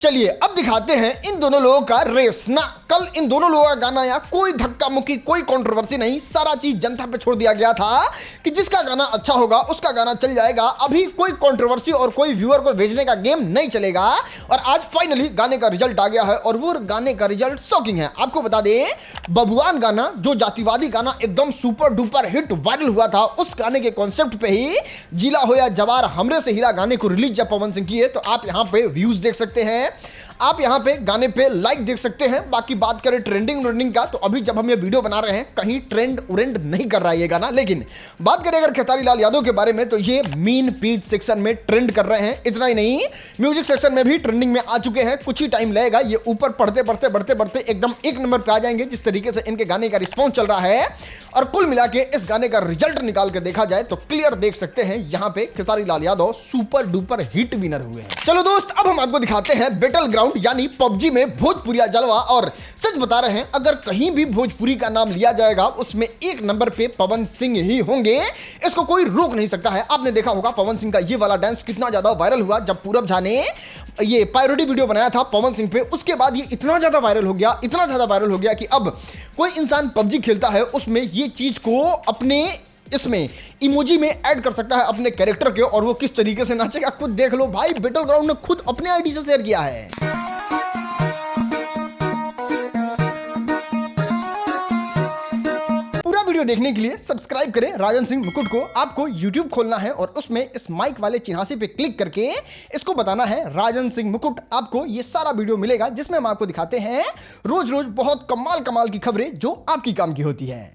चलिए अब दिखाते हैं इन दोनों लोगों का रेस ना। कल इन दोनों लोगों का गाना या कोई धक्का मुक्की कोई कंट्रोवर्सी नहीं, सारा चीज जनता पे छोड़ दिया गया था कि जिसका गाना अच्छा होगा उसका गाना चल जाएगा। अभी कोई कंट्रोवर्सी और कोई व्यूअर को भेजने का गेम नहीं चलेगा। और आज फाइनली गाने का रिजल्ट आ गया है और वो गाने का रिजल्ट शॉकिंग है। आपको बता दें, बबुआन गाना जो जातिवादी गाना एकदम सुपर डुपर हिट वायरल हुआ था, उस गाने के कॉन्सेप्ट पे ही जिला हो या जवार हमरे से हीरा गाने को रिलीज जब पवन सिंह किए तो आप यहां पे व्यूज देख सकते हैं, आप यहां पे गाने पे लाइक देख सकते हैं। बाकी बात करें ट्रेंडिंग का, तो अभी जब हम ये वीडियो बना रहे हैं कहीं ट्रेंड उरेंड नहीं कर रहा है ये गाना। लेकिन बात करें अगर खेसारी लाल यादव के बारे में तो ये मीन पीच सेक्शन में ट्रेंड कर रहे हैं। इतना ही नहीं, म्यूजिक सेक्शन में भी ट्रेंडिंग में आ चुके हैं। कुछ ही टाइम लगेगा, ये ऊपर बढ़ते एकदम एक नंबर पे आ जाएंगे जिस तरीके से इनके गाने का रिस्पॉन्स चल रहा है। और कुल मिला के इस गाने का रिजल्ट निकाल के देखा जाए तो क्लियर देख सकते हैं यहां पे Khesari Lal Yadav super duper hit winner हुए हैं। चलो दोस्त, अब हम आपको दिखाते हैं बैटल ग्राउंड यानी पबजी में भोजपुरिया जलवा। और सच बता रहे हैं, अगर कहीं भी भोजपुरी का नाम लिया जाएगा उसमें एक नंबर पे पवन सिंह ही होंगे, इसको कोई रोक नहीं सकता है। आपने देखा होगा पवन सिंह का ये वाला डांस कितना ज्यादा वायरल हुआ जब पूरब झा ने ये पैरोडी वीडियो बनाया था पवन सिंह पे। उसके बाद ये इतना ज्यादा वायरल हो गया कि अब कोई इंसान पबजी खेलता है उसमें ये चीज को अपने इसमें इमोजी में ऐड कर सकता है अपने कैरेक्टर के, और वो किस तरीके से नाचेगा खुद देख लो भाई। बैटल ग्राउंड ने खुद अपने आईडी से शेयर किया है। पूरा वीडियो देखने के लिए सब्सक्राइब करें राजन सिंह मुकुट को। आपको YouTube खोलना है और उसमें इस माइक वाले चिन्हासे पे क्लिक करके इसको बताना है राजन सिंह मुकुट। आपको ये सारा वीडियो मिलेगा जिसमें हम आपको दिखाते हैं रोज रोज बहुत कमाल की खबरें जो आपकी काम की होती है।